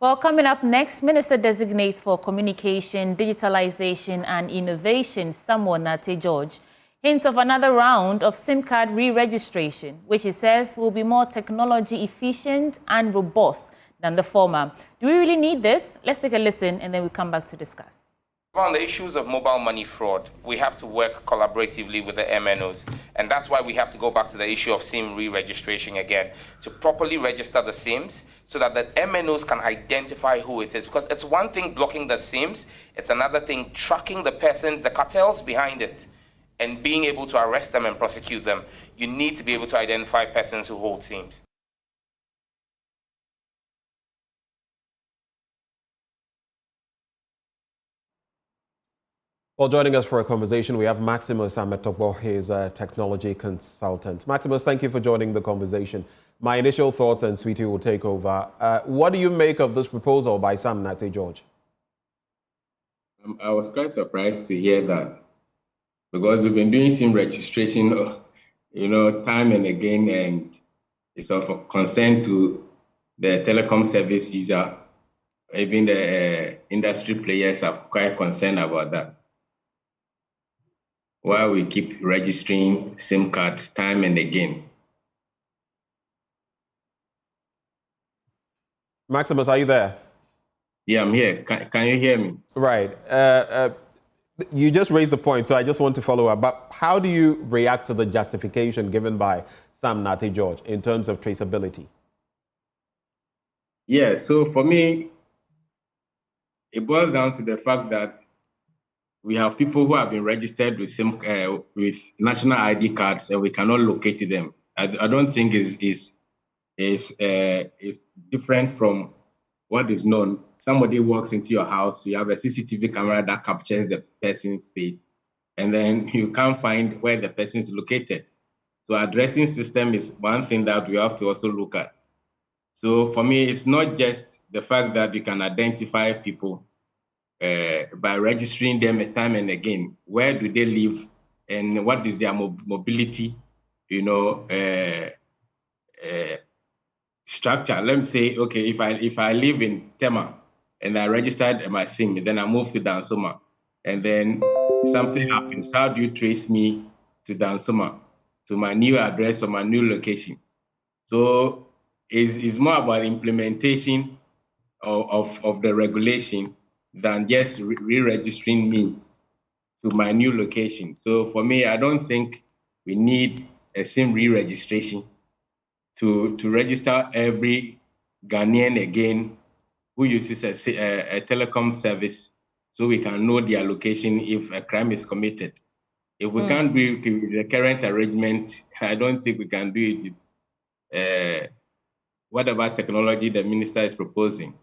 Well, coming up next, Minister-designate for Communication, Digitalization and Innovation, Samuel Nate George, hints of another round of SIM card re-registration, which he says will be more technology efficient and robust than the former. Do we really need this? Let's take a listen and then we'll come back to discuss. On the issues of mobile money fraud, we have to work collaboratively with the MNOs, and that's why we have to go back to the issue of SIM re-registration again, to properly register the SIMs so that the MNOs can identify who it is. Because it's one thing blocking the SIMs, it's another thing tracking the persons, the cartels behind it, and being able to arrest them and prosecute them. You need to be able to identify persons who hold SIMs. Well, joining us for a conversation, we have Maximus Ametokbo. He's a technology consultant. Maximus, thank you for joining the conversation. My initial thoughts, and Sweetie will take over. What do you make of this proposal by Sam Nate George? I was quite surprised to hear that, because we've been doing SIM registration, time and again, and it's of concern to the telecom service user. Even the industry players are quite concerned about that. Why we keep registering SIM cards time and again. Maximus, are you there? Yeah, I'm here. Can you hear me? Right. You just raised the point, so I just want to follow up. But how do you react to the justification given by Sam Nate George in terms of traceability? Yeah, so for me, it boils down to the fact that we have people who have been registered with with national ID cards, and we cannot locate them. I don't think is different from what is known. Somebody walks into your house, you have a CCTV camera that captures the person's face, and then you can't find where the person is located. So addressing system is one thing that we have to also look at. So for me, it's not just the fact that you can identify people by registering them time and again. Where do they live, and what is their mobility, structure? Let me say, okay, if I live in Tema and I registered my SIM, then I move to Dansoma, and then something happens. How do you trace me to Dansoma, to my new address or my new location? So it's more about implementation of the regulation than just re-registering me to my new location. So for me, I don't think we need a SIM re-registration to register every Ghanaian again who uses a telecom service, so we can know their location if a crime is committed. If we can't do it with the current arrangement, I don't think we can do it with whatever technology the minister is proposing.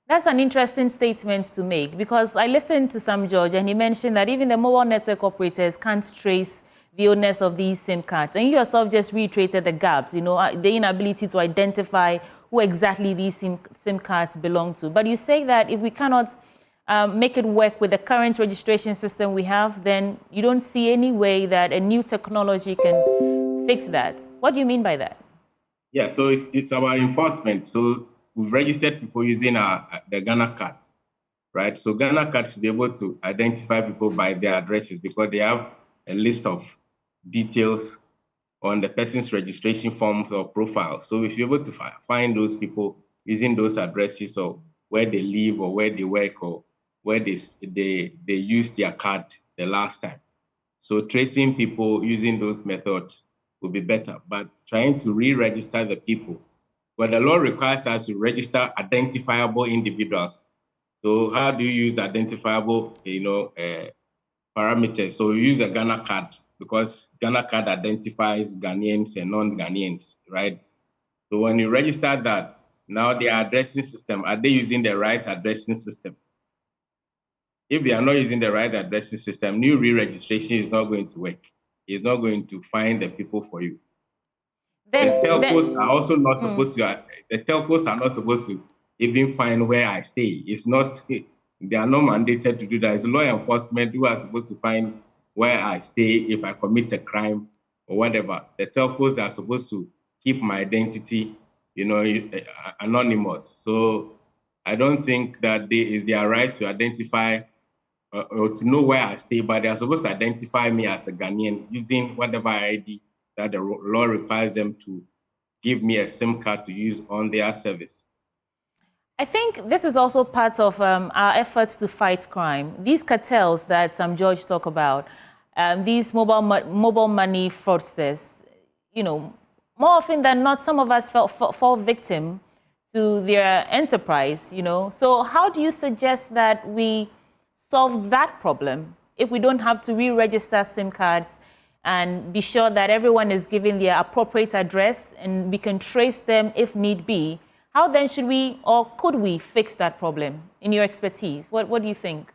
That's an interesting statement to make, because I listened to Sam George and he mentioned that even the mobile network operators can't trace the owners of these SIM cards. And you yourself just reiterated the gaps, the inability to identify who exactly these SIM cards belong to. But you say that if we cannot make it work with the current registration system we have, then you don't see any way that a new technology can fix that. What do you mean by that? Yeah, so it's about enforcement. So we've registered people using the Ghana card, right? So Ghana card should be able to identify people by their addresses, because they have a list of details on the person's registration forms or profile. So we should be able to find those people using those addresses, or where they live, or where they work, or where they used their card the last time. So tracing people using those methods will be better. But trying to re-register the people, but the law requires us to register identifiable individuals. So how do you use identifiable, parameters? So we use a Ghana card, because Ghana card identifies Ghanaians and non-Ghanaians, right? So when you register that, now the addressing system, are they using the right addressing system? If they are not using the right addressing system, new re-registration is not going to work. It's not going to find the people for you. The telcos are also not supposed to. The telcos are not supposed to even find where I stay. It's not. They are not mandated to do that. It's law enforcement who are supposed to find where I stay if I commit a crime or whatever. The telcos are supposed to keep my identity, anonymous. So I don't think that is their right to identify or to know where I stay, but they are supposed to identify me as a Ghanaian using whatever ID that the law requires them to give me a SIM card to use on their service. I think this is also part of our efforts to fight crime. These cartels that Sam George talked about, these mobile money fraudsters, you know, more often than not, some of us fall victim to their enterprise, you know. So how do you suggest that we solve that problem if we don't have to re-register SIM cards and be sure that everyone is given their appropriate address and we can trace them if need be? How then should we or could we fix that problem in your expertise? What do you think?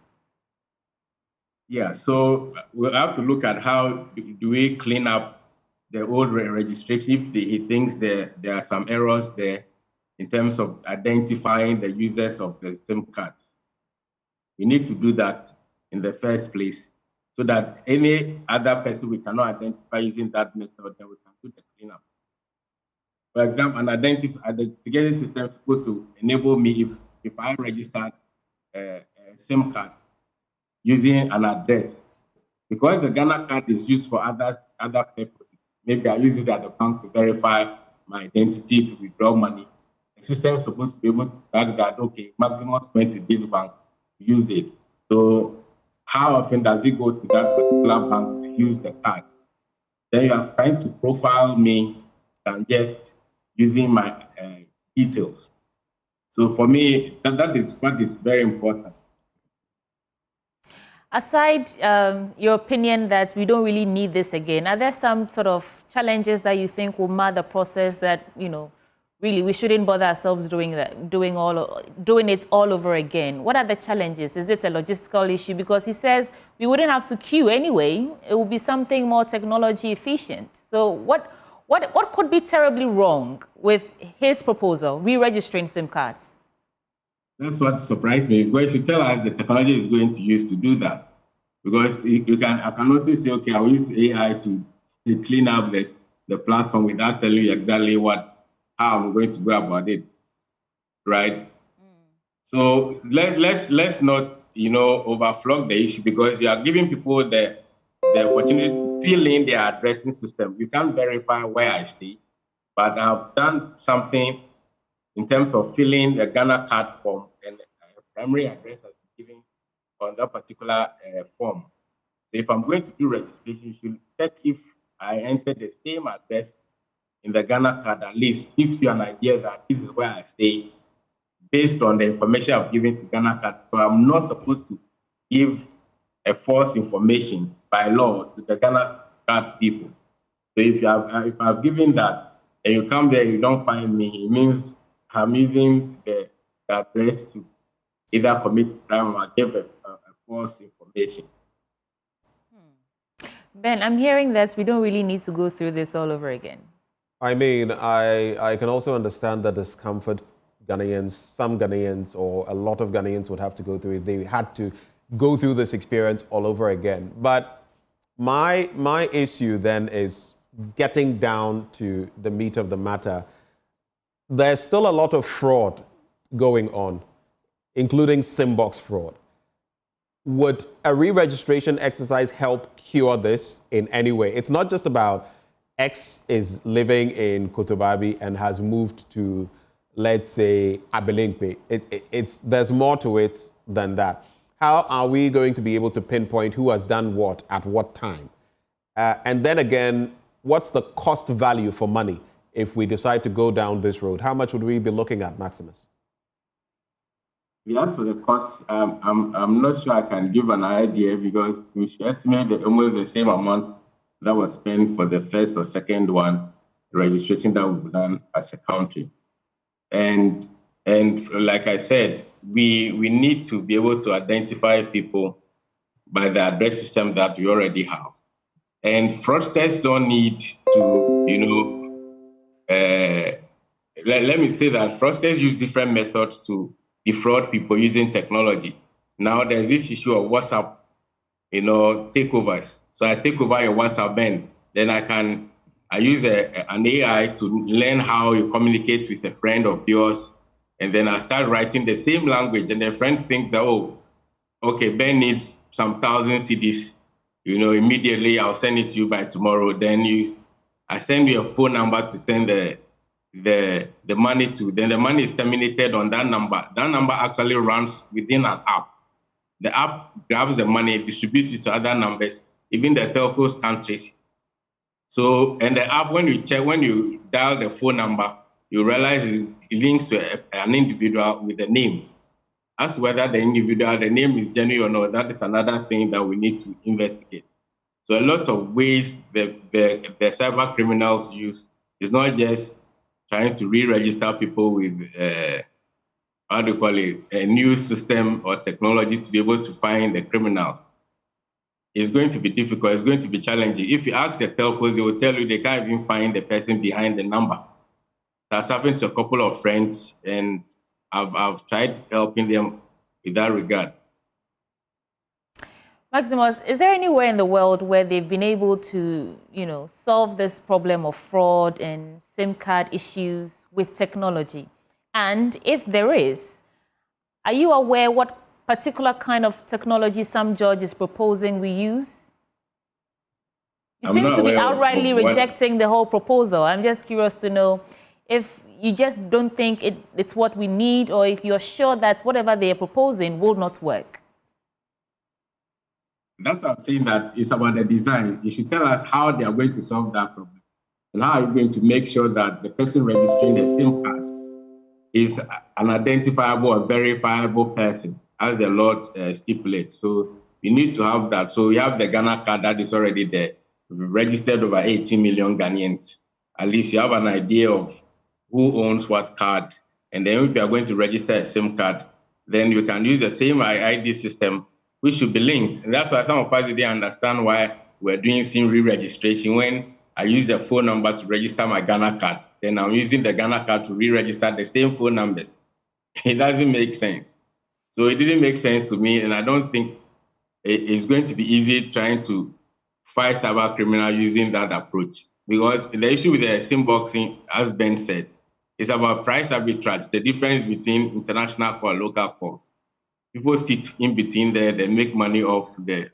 Yeah, so we'll have to look at how do we clean up the old registration if he thinks there are some errors there in terms of identifying the users of the SIM cards. We need to do that in the first place so that any other person we cannot identify using that method, then we can do the cleanup. For example, an identification system is supposed to enable me if I registered a SIM card using an address, because the Ghana card is used for other purposes. Maybe I use it at the bank to verify my identity to withdraw money. The system is supposed to be able to track that, okay, maximum spent to this bank, use it. So how often does it go to that particular bank to use the card? Then you are trying to profile me than just using my details. So for me, that is what is very important. Aside your opinion that we don't really need this again, are there some sort of challenges that you think will mar the process that, you know, really we shouldn't bother ourselves doing it all over again? What are the challenges? Is it a logistical issue? Because he says we wouldn't have to queue anyway. It will be something more technology efficient. So what could be terribly wrong with his proposal, re-registering SIM cards? That's what surprised me, because you tell us the technology is going to use to do that. Because I can also say, okay, I will use AI to clean up the platform without telling you exactly how I'm going to go about it, right? So let's not, overflow the issue, because you are giving people the opportunity to fill in their addressing system. You can't verify where I stay, but I've done something in terms of filling the Ghana card form, and a primary address has been given on that particular form. So if I'm going to do registration, you should check if I entered the same address in the Ghana card. At least gives you an idea that this is where I stay based on the information I've given to Ghana card. So I'm not supposed to give a false information by law to the Ghana card people. So if I've given that and you come there, you don't find me, it means I'm using the address to either commit crime or give a false information. Ben, I'm hearing that we don't really need to go through this all over again. I mean, I can also understand the discomfort some Ghanaians or a lot of Ghanaians would have to go through if they had to go through this experience all over again. But my issue then is getting down to the meat of the matter. There's still a lot of fraud going on, including SIM box fraud. Would a re-registration exercise help cure this in any way? It's not just about X is living in Kotobabi and has moved to, let's say, Abelinkwe. There's more to it than that. How are we going to be able to pinpoint who has done what at what time? And then again, what's the cost value for money if we decide to go down this road? How much would we be looking at, Maximus? Yes, for the cost, I'm not sure I can give an idea, because we should estimate almost the same amount that was spent for the first or second one, registration that we've done as a country. And like I said, we need to be able to identify people by the address system that we already have. And fraudsters don't need to, let me say that fraudsters use different methods to defraud people using technology. Now there's this issue of WhatsApp, takeovers. So I take over your WhatsApp, then I use an AI to learn how you communicate with a friend of yours And then I start writing the same language, and the friend thinks that, oh, okay, Ben needs some 1,000 CDs. Immediately I'll send it to you by tomorrow. Then I send you a phone number to send the money to. Then the money is terminated on that number. That number actually runs within an app. The app grabs the money, distributes it to other numbers. Even the telcos can't trace it. So, and the app, when you dial the phone number, you realize it links to an individual with a name. As to whether the name is genuine or not, that is another thing that we need to investigate. So a lot of ways the cyber criminals use is not just trying to re-register people with, a new system or technology to be able to find the criminals. It's going to be difficult. It's going to be challenging. If you ask the telcos, they will tell you they can't even find the person behind the number. That's happened to a couple of friends, and I've tried helping them in that regard. Maximus, is there anywhere in the world where they've been able to, solve this problem of fraud and SIM card issues with technology? And if there is, are you aware what particular kind of technology Sam George is proposing we use? You seem to be outrightly rejecting the whole proposal. I'm just curious to know if you just don't think it's what we need, or if you're sure that whatever they are proposing will not work. That's what I'm saying, that it's about the design. You should tell us how they are going to solve that problem. And how are you going to make sure that the person registering the SIM card is an identifiable or verifiable person, as the law stipulates. So you need to have that. So we have the Ghana card that is already there. We've registered over 18 million Ghanaians. At least you have an idea of who owns what card. And then if you are going to register a SIM card, then you can use the same ID system, which should be linked. And that's why some of us didn't understand why we're doing SIM re-registration. When I use the phone number to register my Ghana card, then I'm using the Ghana card to re-register the same phone numbers. It doesn't make sense. So it didn't make sense to me, and I don't think it's going to be easy trying to fight cyber criminal using that approach. Because the issue with the SIM boxing, as Ben said, is about price arbitrage, the difference between international call and local calls. People sit in between there, they make money off the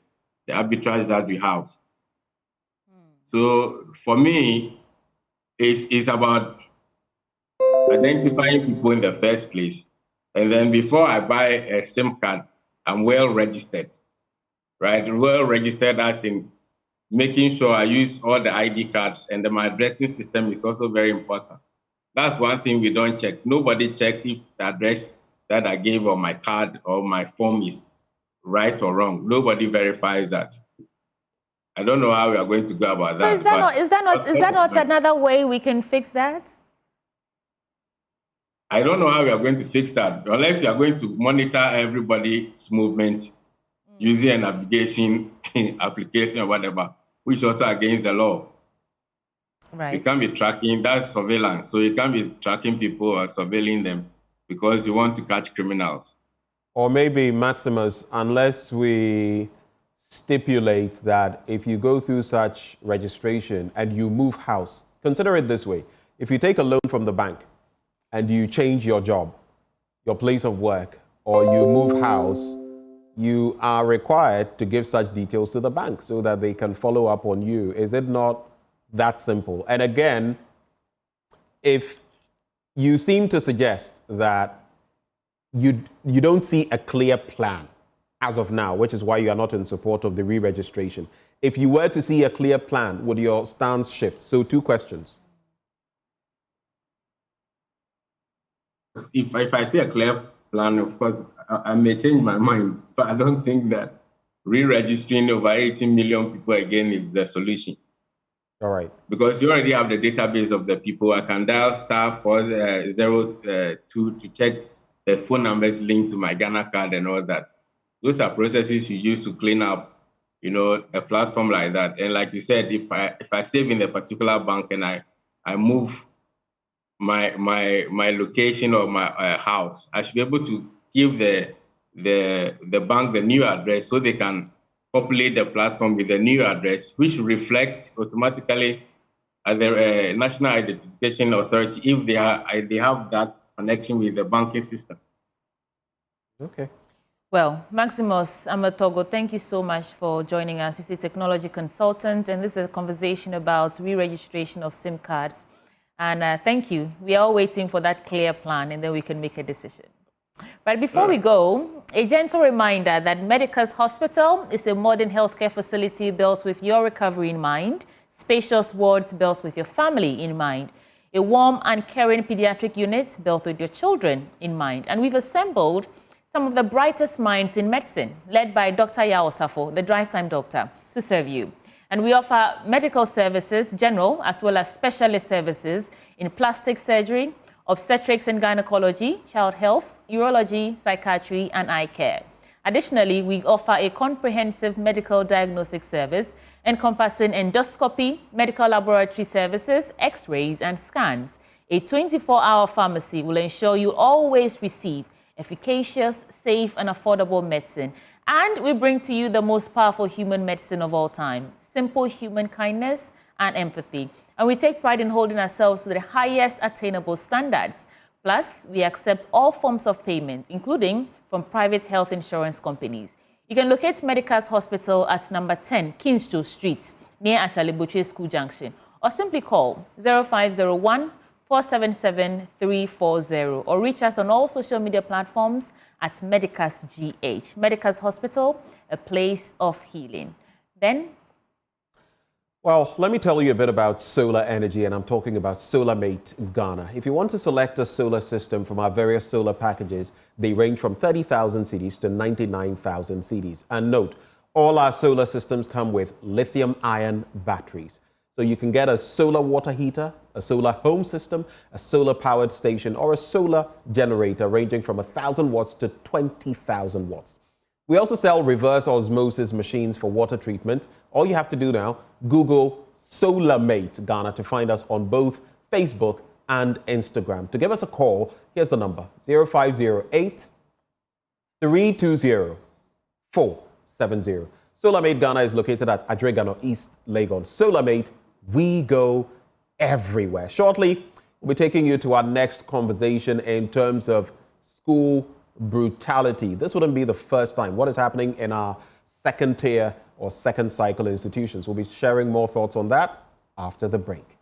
arbitrage that we have. So for me, it's about identifying people in the first place. And then before I buy a SIM card, I'm well registered, right? Well registered as in making sure I use all the ID cards, and then my addressing system is also very important. That's one thing we don't check. Nobody checks if the address that I gave on my card or my form is right or wrong. Nobody verifies that. I don't know how we are going to go about that. So is that not another way we can fix that? I don't know how we are going to fix that, unless you are going to monitor everybody's movement using a navigation application or whatever, which is also against the law. Right. You can't be tracking, that's surveillance. So you can't be tracking people or surveilling them because you want to catch criminals. Or maybe, Maximus, unless we stipulate that if you go through such registration and you move house, consider it this way. If you take a loan from the bank and you change your job, your place of work, or you move house, you are required to give such details to the bank so that they can follow up on you. Is it not that simple? And again, if you seem to suggest that you don't see a clear plan as of now, which is why you are not in support of the re-registration. If you were to see a clear plan, would your stance shift? So 2 questions. If I see a clear plan, of course, I may change my mind, but I don't think that re-registering over 18 million people again is the solution. All right. Because you already have the database of the people. I can dial *402 to check the phone numbers linked to my Ghana card and all that. Those are processes you use to clean up, a platform like that. And like you said, if I save in a particular bank and I move my location or my house, I should be able to give the bank the new address so they can populate the platform with the new address, which reflects automatically at the National Identification Authority if they have that connection with the banking system. Okay. Well, Maximus Amatogo, thank you so much for joining us. He's a technology consultant, and this is a conversation about re-registration of SIM cards. And thank you. We are all waiting for that clear plan, and then we can make a decision. But before we go, a gentle reminder that Medicus Hospital is a modern healthcare facility built with your recovery in mind, spacious wards built with your family in mind, a warm and caring pediatric unit built with your children in mind. And we've assembled some of the brightest minds in medicine, led by Dr. Yao Safo, the drive-time doctor, to serve you. And we offer medical services, general as well as specialist services in plastic surgery, obstetrics and gynecology, child health, urology, psychiatry, and eye care. Additionally, we offer a comprehensive medical diagnostic service encompassing endoscopy, medical laboratory services, x-rays, and scans. A 24-hour pharmacy will ensure you always receive efficacious, safe, and affordable medicine. And we bring to you the most powerful human medicine of all time, simple human kindness and empathy. And we take pride in holding ourselves to the highest attainable standards. Plus, we accept all forms of payment, including from private health insurance companies. You can locate Medicus Hospital at number 10 Kingston Street, near Ashalibuche School Junction, or simply call 0501 477-340 or reach us on all social media platforms at Medicus GH. Medicus Hospital, a place of healing. Then? Well, let me tell you a bit about solar energy, and I'm talking about SolarMate Ghana. If you want to select a solar system from our various solar packages, they range from 30,000 cedis to 99,000 cedis. And note, all our solar systems come with lithium-ion batteries. So you can get a solar water heater, a solar home system, a solar powered station, or a solar generator ranging from 1,000 watts to 20,000 watts. We also sell reverse osmosis machines for water treatment. All you have to do now, Google SolarMate Ghana to find us on both Facebook and Instagram. To give us a call, here's the number, 0508 320 470. SolarMate Ghana is located at Adregano, East Legon. SolarMate, we go everywhere. Shortly, we'll be taking you to our next conversation in terms of school brutality. This wouldn't be the first time. What is happening in our second tier or second cycle institutions? We'll be sharing more thoughts on that after the break.